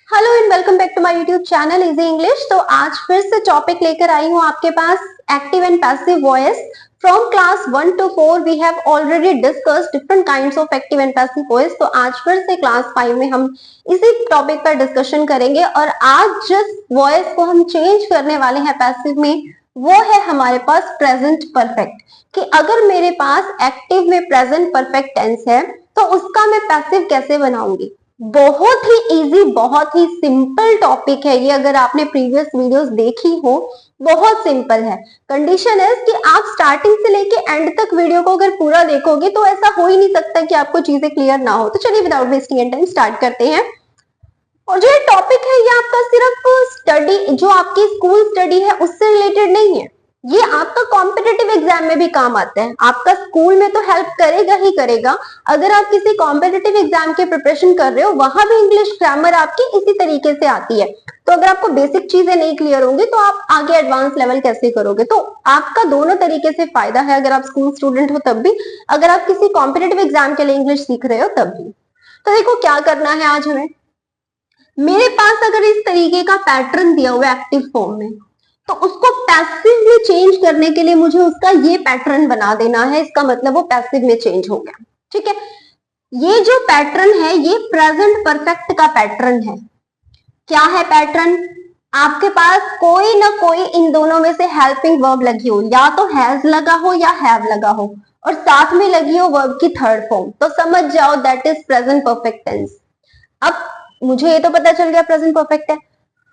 Hello and welcome back to my YouTube channel easy English. तो आज फिर से टॉपिक लेकर आई हूँ आपके पास active and passive voice from class 1 to 4 we have already discussed different kinds of active and passive voice. तो आज फिर से क्लास 5 में हम इसी टॉपिक पर डिस्कशन करेंगे और आज जिस वॉइस को हम चेंज करने वाले हैं पैसिव में वो है हमारे पास प्रेजेंट परफेक्ट। कि अगर मेरे पास एक्टिव में प्रेजेंट परफेक्ट टेंस है तो उसका मैं पैसिव कैसे बनाऊंगी। बहुत ही इजी, बहुत ही सिंपल टॉपिक है ये। अगर आपने प्रीवियस वीडियोस देखी हो, बहुत सिंपल है। कंडीशन है कि आप स्टार्टिंग से लेके एंड तक वीडियो को अगर पूरा देखोगे तो ऐसा हो ही नहीं सकता कि आपको चीजें क्लियर ना हो। तो चलिए without wasting any time start करते हैं। और जो ये टॉपिक है ये आपका सिर्फ स्टडी, जो आपकी स्कूल स्टडी है उससे रिलेटेड नहीं है, ये आपका कॉम्पिटिटिव एग्जाम में भी काम आता है। आपका स्कूल में तो हेल्प करेगा ही करेगा, अगर आप किसी कॉम्पिटिटिव एग्जाम की प्रिपरेशन कर रहे हो वहां भी इंग्लिश ग्रामर आपकी इसी तरीके से आती है। तो अगर आपको बेसिक चीजें नहीं क्लियर होंगी तो आप आगे एडवांस लेवल कैसे करोगे। तो आपका दोनों तरीके से फायदा है, अगर आप स्कूल स्टूडेंट हो तब भी, अगर आप किसी कॉम्पिटिटिव एग्जाम के लिए इंग्लिश सीख रहे हो तब भी। तो देखो क्या करना है आज हमें। मेरे पास अगर इस तरीके का पैटर्न दिया हुआ है एक्टिव फॉर्म में, तो उसको पैसिव में चेंज करने के लिए मुझे उसका ये पैटर्न बना देना है। इसका मतलब वो पैसिव में चेंज हो गया। ठीक है, ये जो पैटर्न है ये प्रेजेंट परफेक्ट का पैटर्न है। क्या है पैटर्न? आपके पास कोई ना कोई इन दोनों में से हेल्पिंग वर्ब लगी हो, या तो हैज लगा हो या हैव लगा हो, और साथ में लगी हो वर्ब की थर्ड फॉर्म, तो समझ जाओ that is present perfect tense. अब मुझे ये तो पता चल गया प्रेजेंट परफेक्ट है,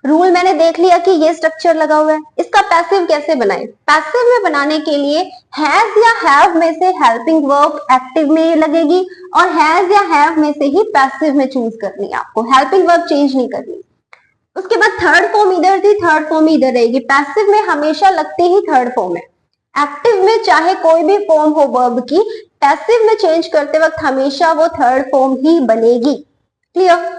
रूल मैंने देख लिया कि ये स्ट्रक्चर लगा हुआ है। इसका पैसिव कैसे बनाए? पैसिव में बनाने के लिए हैज या हैव में से हेल्पिंग वर्ब एक्टिव में लगेगी और हैज या हैव में से ही पैसिव में चूज करनी है आपको, हेल्पिंग वर्ब चेंज नहीं करनी। उसके बाद थर्ड फॉर्म इधर थी, थर्ड फॉर्म इधर रहेगी। पैसिव में हमेशा लगती ही थर्ड फॉर्म है। एक्टिव में चाहे कोई भी फॉर्म हो वर्ब की, पैसिव में चेंज करते वक्त हमेशा वो थर्ड फॉर्म ही बनेगी। क्लियर?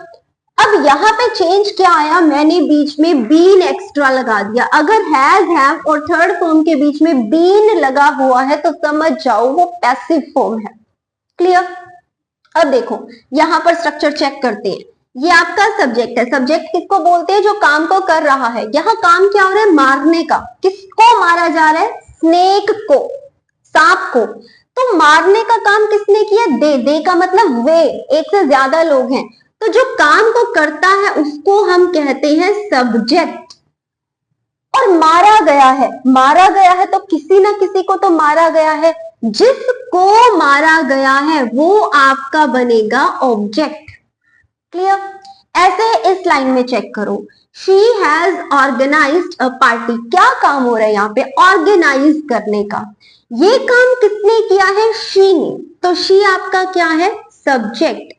अब यहाँ पे चेंज क्या आया, मैंने बीच में बीन एक्स्ट्रा लगा दिया। अगर हैज हैव और थर्ड फॉर्म के बीच में बीन लगा हुआ है तो समझ जाओ वो पैसिव फॉर्म है। क्लियर? अब देखो यहां पर स्ट्रक्चर चेक करते हैं। ये आपका सब्जेक्ट है। सब्जेक्ट किसको बोलते हैं? जो काम को कर रहा है। यहाँ काम क्या हो रहा है? मारने का। किसको मारा जा रहा है? स्नेक को, सांप को। तो मारने का काम किसने किया? दे का मतलब वे, एक से ज्यादा लोग हैं। तो जो काम को करता है उसको हम कहते हैं सब्जेक्ट। और मारा गया है, मारा गया है तो किसी ना किसी को तो मारा गया है। जिसको मारा गया है वो आपका बनेगा ऑब्जेक्ट। क्लियर? ऐसे इस लाइन में चेक करो, she has organised a party. क्या काम हो रहा है यहाँ पे? ऑर्गेनाइज करने का। ये काम किसने किया है? शी ने। तो शी आपका क्या है? सब्जेक्ट।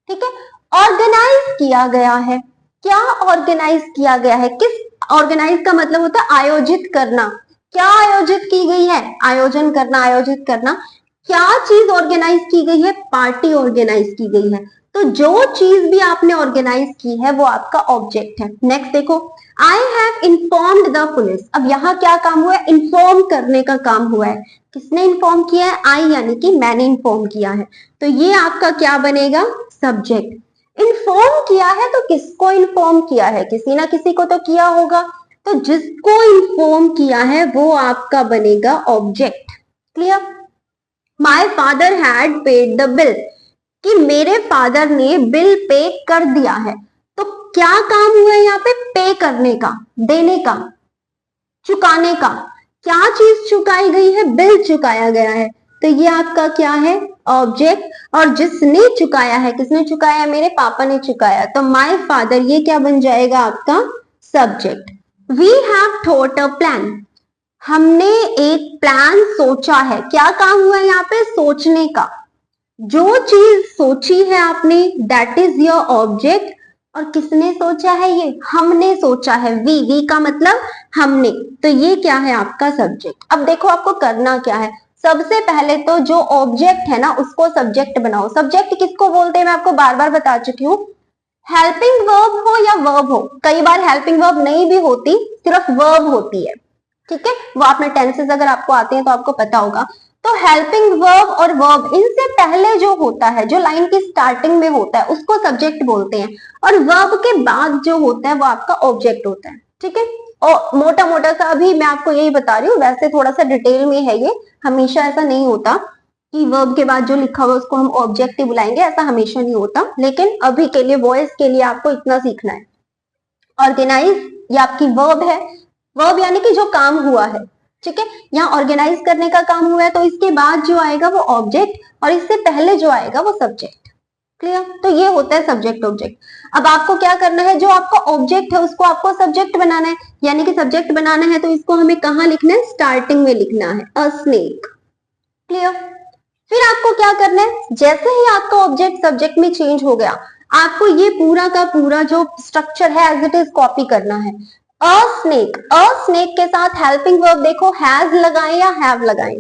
ठीक है, ऑर्गेनाइज किया गया है। क्या ऑर्गेनाइज किया गया है? किस? ऑर्गेनाइज का मतलब होता है आयोजित करना। क्या आयोजित की गई है? आयोजन करना, आयोजित करना। क्या चीज ऑर्गेनाइज की गई है? पार्टी ऑर्गेनाइज की गई है। तो जो चीज भी आपने ऑर्गेनाइज की है वो आपका ऑब्जेक्ट है। नेक्स्ट देखो, I have informed the police. अब यहाँ क्या काम हुआ है? इन्फॉर्म करने का काम हुआ है। किसने इन्फॉर्म किया है? आई, यानी कि मैंने इन्फॉर्म किया है। तो ये आपका क्या बनेगा? सब्जेक्ट। इन्फॉर्म किया है तो किसको इन्फॉर्म किया है? किसी ना किसी को तो किया होगा। तो जिसको इन्फॉर्म किया है वो आपका बनेगा object. Clear? My father had paid the bill, कि मेरे फादर ने बिल पे कर दिया है। तो क्या काम हुआ है यहाँ पे? पे करने का, देने का, चुकाने का। क्या चीज चुकाई गई है? बिल चुकाया गया है। तो ये आपका क्या है? ऑब्जेक्ट। और जिसने चुकाया है, किसने चुकाया है? मेरे पापा ने चुकाया। तो माय फादर ये क्या बन जाएगा आपका? Subject. We have thought a plan, हमने एक प्लान सोचा है। क्या काम हुआ है यहाँ पे? सोचने का। जो चीज सोची है आपने दैट इज योर ऑब्जेक्ट। और किसने सोचा है? ये हमने सोचा है। वी का मतलब हमने। तो ये क्या है? आपका सब्जेक्ट। अब देखो आपको करना क्या है। सबसे पहले तो जो ऑब्जेक्ट है ना उसको सब्जेक्ट बनाओ। सब्जेक्ट किसको बोलते हैं मैं आपको बार बार बता चुकी हूँ। हेल्पिंग वर्ब हो या वर्ब हो, कई बार हेल्पिंग वर्ब नहीं भी होती, सिर्फ वर्ब होती है। ठीक है, वो आपने टेंसेस अगर आपको आते हैं तो आपको पता होगा। तो हेल्पिंग वर्ब और वर्ब इनसे पहले जो होता है, जो लाइन की स्टार्टिंग में होता है, उसको सब्जेक्ट बोलते हैं, और वर्ब के बाद जो होता है वो आपका ऑब्जेक्ट होता है। ठीक है, और मोटा मोटा सा अभी मैं आपको यही बता रही हूँ, वैसे थोड़ा सा डिटेल में है ये, हमेशा ऐसा नहीं होता कि वर्ब के बाद जो लिखा हुआ उसको हम ऑब्जेक्ट ही बुलाएंगे, ऐसा हमेशा नहीं होता। लेकिन अभी के लिए, वॉइस के लिए आपको इतना सीखना है। ऑर्गेनाइज ये आपकी वर्ब है, वर्ब यानी कि जो काम हुआ है। ठीक है, यहाँ ऑर्गेनाइज करने का काम हुआ है, तो इसके बाद जो आएगा वो ऑब्जेक्ट, और इससे पहले जो आएगा वो सब्जेक्ट। क्लियर? तो ये होता है सब्जेक्ट ऑब्जेक्ट। अब आपको क्या करना है, जो आपका ऑब्जेक्ट है उसको आपको सब्जेक्ट बनाना है, यानी कि सब्जेक्ट बनाना है तो इसको हमें कहाँ लिखना है, स्टार्टिंग में लिखना है, अ स्नेक। क्लियर? फिर आपको क्या करना है, जैसे ही आपका ऑब्जेक्ट सब्जेक्ट में चेंज हो गया, आपको ये पूरा का पूरा जो स्ट्रक्चर है एज इट इज कॉपी करना है। अ स्नेक के साथ हेल्पिंग वर्ब देखो, हैज लगाएं या हैव लगाएं।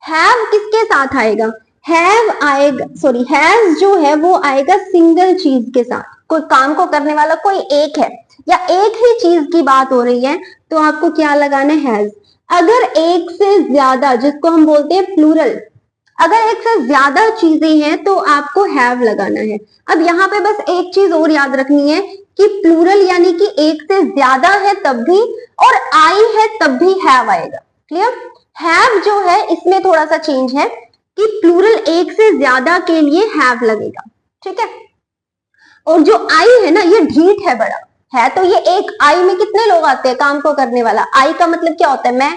हैव किसके साथ आएगा, हैव आएगा, सॉरी हैज जो है वो आएगा सिंगल चीज के साथ। कोई काम को करने वाला कोई एक है या एक ही चीज की बात हो रही है, तो आपको क्या लगाना है, हैज। अगर एक से ज्यादा, जिसको हम बोलते हैं प्लूरल, अगर एक से ज्यादा चीजें हैं तो आपको हैव लगाना है। अब यहाँ पे बस एक चीज और याद रखनी है कि प्लूरल यानी कि एक से ज्यादा है तब भी, और आई है तब भी हैव आएगा। क्लियर? हैव जो है इसमें थोड़ा सा चेंज है कि प्लूरल एक से ज्यादा के लिए हैव लगेगा। ठीक है, और जो आई है ना, ये ढीठ है बड़ा है, तो ये एक आई में कितने लोग आते हैं काम को करने वाला। आई का मतलब क्या होता है,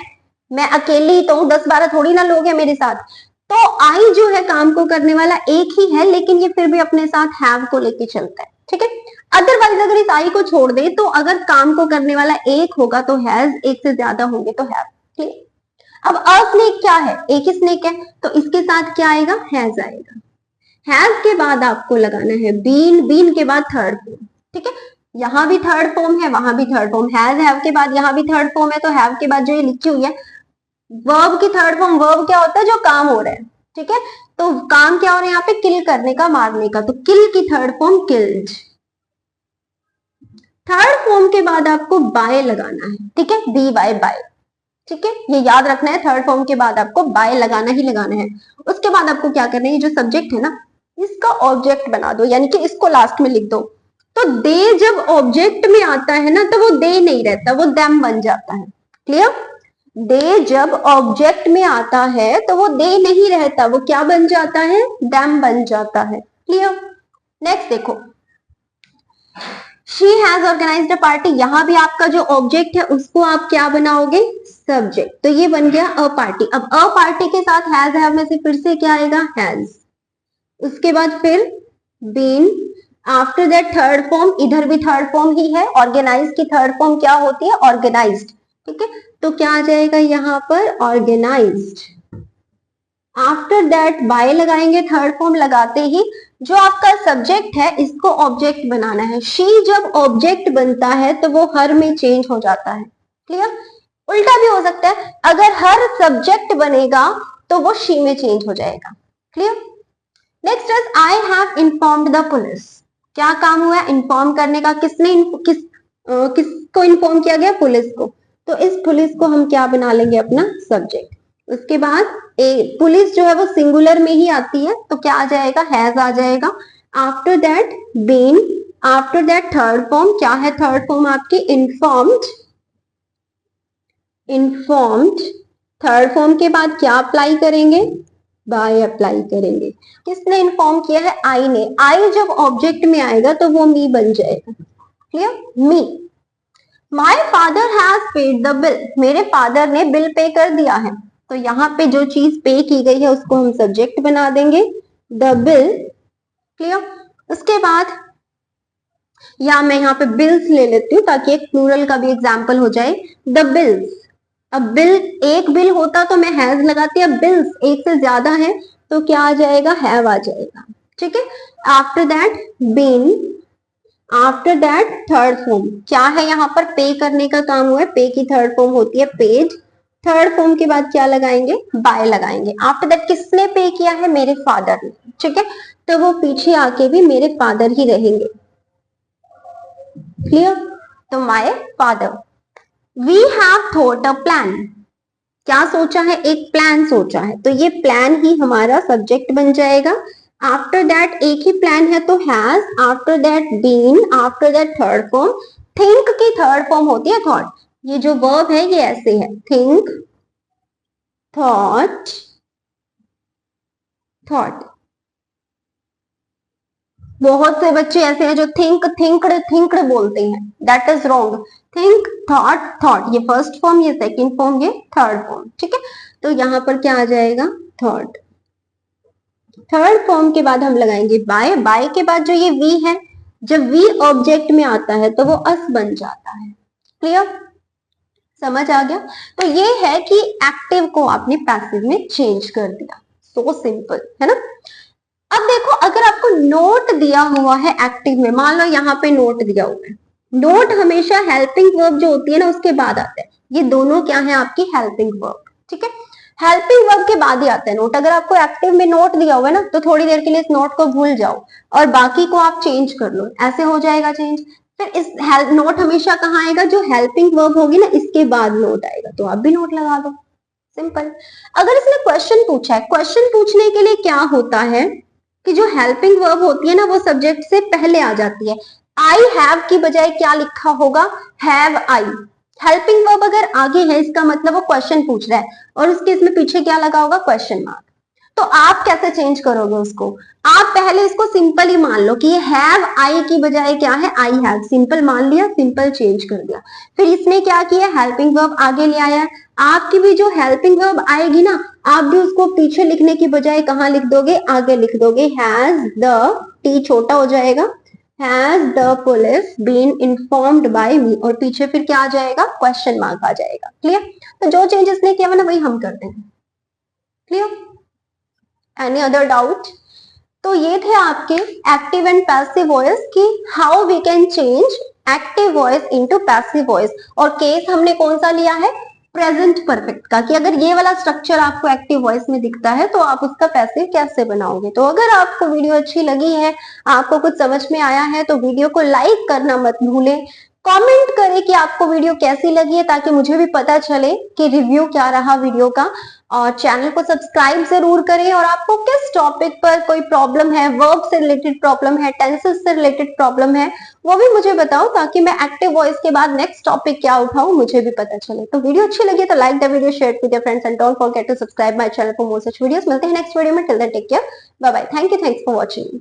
मैं अकेली ही तो हूँ, 10-12 थोड़ी ना लोग हैं मेरे साथ। तो आई जो है काम को करने वाला एक ही है, लेकिन ये फिर भी अपने साथ हैव को लेके चलता है। ठीक है, अदरवाइज अगर इस आई को छोड़ दे तो अगर काम को करने वाला एक होगा तो हैज, एक से ज्यादा होंगे तो हैव। ठीक, अब अ स्नेक क्या है, एक ही स्नेक है, तो इसके साथ क्या आएगा, हैज आएगा। हैज के बाद आपको लगाना है बीन, बीन के बाद थर्ड फॉर्म। ठीक है, यहां भी थर्ड फॉर्म है, वहां भी थर्ड फॉर्म, हैज हैव के बाद यहां भी थर्ड फॉर्म है, तो हैव के बाद जो ये लिखी हुई है वर्ब की थर्ड फॉर्म, वर्ब क्या होता है, जो काम हो रहा है। ठीक है, तो काम क्या हो रहा है यहाँ पे, किल करने का, मारने का, तो किल की third form killed. Third form के बाद आपको बाय लगाना है। ठीक है, बी बाय बाय। ठीक है, ये याद रखना है, थर्ड फॉर्म के बाद आपको बाय लगाना ही लगाना है। उसके बाद आपको क्या करना है, ये जो सब्जेक्ट है ना, इसका ऑब्जेक्ट बना दो, यानी कि इसको लास्ट में लिख दो। तो दे जब ऑब्जेक्ट में आता है ना, तो वो दे नहीं रहता, वो देम बन जाता है। क्लियर? दे जब ऑब्जेक्ट में आता है तो वो दे नहीं रहता, वो क्या बन जाता है, देम बन जाता है। क्लियर? नेक्स्ट देखो, she has organised a party, यहां भी आपका जो ऑब्जेक्ट है उसको आप क्या बनाओगे, सब्जेक्ट, तो ये बन गया अ पार्टी। अब अ पार्टी के साथ हैज हैव में से फिर से क्या आएगा, हैज। उसके बाद फिर been, after that third form, इधर भी थर्ड फॉर्म ही है, ऑर्गेनाइज की थर्ड फॉर्म क्या होती है, ऑर्गेनाइज्ड। ठीक है, तो क्या आ जाएगा यहाँ पर, ऑर्गेनाइज्ड। आफ्टर दैट बाय लगाएंगे, थर्ड फॉर्म लगाते ही जो आपका सब्जेक्ट है इसको ऑब्जेक्ट बनाना है। शी जब ऑब्जेक्ट बनता है तो वो हर में चेंज हो जाता है। क्लियर? उल्टा भी हो सकता है, अगर हर सब्जेक्ट बनेगा तो वो शी में चेंज हो जाएगा। Clear? Next is I have informed the police. क्या काम हुआ, इन्फॉर्म करने का, किसने किसको इन्फॉर्म किया गया, पुलिस को, तो इस पुलिस को हम क्या बना लेंगे, अपना सब्जेक्ट। उसके बाद पुलिस जो है वो सिंगुलर में ही आती है, तो क्या आ जाएगा, हैज आ जाएगा। After that been, after that third form, क्या है थर्ड फॉर्म आपकी, इन्फॉर्म्ड। इन्फॉर्म्ड, थर्ड फॉर्म के बाद क्या अप्लाई करेंगे, बाय अप्लाई करेंगे। किसने इन्फॉर्म किया है, आई ने। आई जब ऑब्जेक्ट में आएगा तो वो मी बन जाएगा। Clear? Me. My father has paid the bill, मेरे फादर ने बिल पे कर दिया है, तो यहाँ पे जो चीज पे की गई है उसको हम सब्जेक्ट बना देंगे, द बिल। क्लियर? उसके बाद या मैं यहाँ पे बिल्स ले लेती हूँ ताकि एक प्लूरल का भी एग्जाम्पल हो जाए, द बिल्स। अब बिल, एक बिल होता तो मैं हैज लगाती, अब बिल्स एक से ज्यादा है तो क्या आ जाएगा, हैव आ जाएगा। ठीक है, after that been, after that third form, क्या है यहाँ पर, पे करने का काम हुआ है, पे की थर्ड फॉर्म होती है पेड। थर्ड फॉर्म के बाद क्या लगाएंगे, बाय लगाएंगे। आफ्टर दैट किसने पे किया है, मेरे फादर ने। ठीक है, तो वो पीछे आके भी मेरे फादर ही रहेंगे। क्लियर? तो my father. We have thought a plan, क्या सोचा है, एक प्लान सोचा है, तो ये प्लान ही हमारा सब्जेक्ट बन जाएगा। आफ्टर दैट एक ही प्लान है तो has, after that been, after that third form. Think की थर्ड फॉर्म होती है थॉट। ये जो वर्ब है ये ऐसे है, थिंक, थॉट, थॉट। बहुत से बच्चे ऐसे हैं जो थिंक थिंकड थिंकड बोलते हैं, that is wrong. Think, thought, thought, ये फर्स्ट फॉर्म, ये सेकंड फॉर्म, ये थर्ड फॉर्म, ठीक है। तो यहाँ पर क्या आ जाएगा, थॉट। थर्ड फॉर्म के बाद हम लगाएंगे बाय, बाय के बाद जो ये वी है, जब वी ऑब्जेक्ट में आता है तो वो अस बन जाता है। क्लियर, समझ आ गया। तो ये है कि एक्टिव को आपने पैसिव में चेंज कर दिया, सो सिंपल है ना। अब देखो, अगर आपको नोट दिया हुआ है एक्टिव में, मान लो यहाँ पे नोट दिया हुआ है, नोट हमेशा हेल्पिंग वर्ब जो होती है ना उसके बाद आता है। ये दोनों क्या है, आपकी हेल्पिंग वर्ब, ठीक है। हेल्पिंग वर्ब के बाद ही आता है नोट। अगर आपको एक्टिव में नोट दिया हुआ है ना, तो थोड़ी देर के लिए इस नोट को भूल जाओ और बाकी को आप चेंज कर लो, ऐसे हो जाएगा चेंज। फिर इस नोट हमेशा कहाँ आएगा, जो हेल्पिंग वर्ब होगी ना इसके बाद नोट आएगा, तो आप भी नोट लगा दो, सिंपल। अगर इसने क्वेश्चन पूछा है, क्वेश्चन पूछने के लिए क्या होता है कि जो हेल्पिंग वर्ब होती है ना वो सब्जेक्ट से पहले आ जाती है। आई हैव की बजाय क्या लिखा होगा, हैव आई। हेल्पिंग वर्ब अगर आगे है इसका मतलब वो क्वेश्चन पूछ रहा है, और उसके इसमें पीछे क्या लगा होगा, क्वेश्चन मार्क। तो आप कैसे चेंज करोगे उसको, आप पहले इसको सिंपल ही मान लो कि ये हैव आई की बजाय क्या है, आई हैव। सिंपल मान लिया, सिंपल चेंज कर दिया। फिर इसने क्या किया, हेल्पिंग वर्ब आगे ले आया है। आपकी भी जो हेल्पिंग वर्ब आएगी ना, आप भी उसको पीछे लिखने की बजाय कहां लिख दोगे, आगे लिख दोगे। हैज द, टी छोटा हो जाएगा, has the police been informed by me, और पीछे फिर क्या आ जाएगा, क्वेश्चन मार्क आ जाएगा। क्लियर, तो जो चेंजेस ने किया ना वही हम करते हैं। Clear, any other doubt. तो ये थे आपके एक्टिव एंड पैसिव वॉइस की how we can change active voice into passive voice. और केस हमने कौन सा लिया है, प्रेजेंट परफेक्ट का, कि अगर ये वाला स्ट्रक्चर आपको एक्टिव वॉइस में दिखता है तो आप उसका पैसिव कैसे बनाओगे। तो अगर आपको वीडियो अच्छी लगी है, आपको कुछ समझ में आया है, तो वीडियो को लाइक करना मत भूलें। कमेंट करें कि आपको वीडियो कैसी लगी है, ताकि मुझे भी पता चले कि रिव्यू क्या रहा वीडियो का। और चैनल को सब्सक्राइब जरूर करें। और आपको किस टॉपिक पर कोई प्रॉब्लम है, वर्ब से रिलेटेड प्रॉब्लम है, टेंसेस से रिलेटेड प्रॉब्लम है, वो भी मुझे बताओ, ताकि मैं एक्टिव वॉइस के बाद नेक्स्ट टॉपिक क्या उठाऊं मुझे भी पता चले। तो वीडियो अच्छी लगी तो like the video, share with your friends and don't forget to subscribe my channel for more such videos. मिलते हैं नेक्स्ट वीडियो में, till then take care, bye bye, thank you, thanks for watching.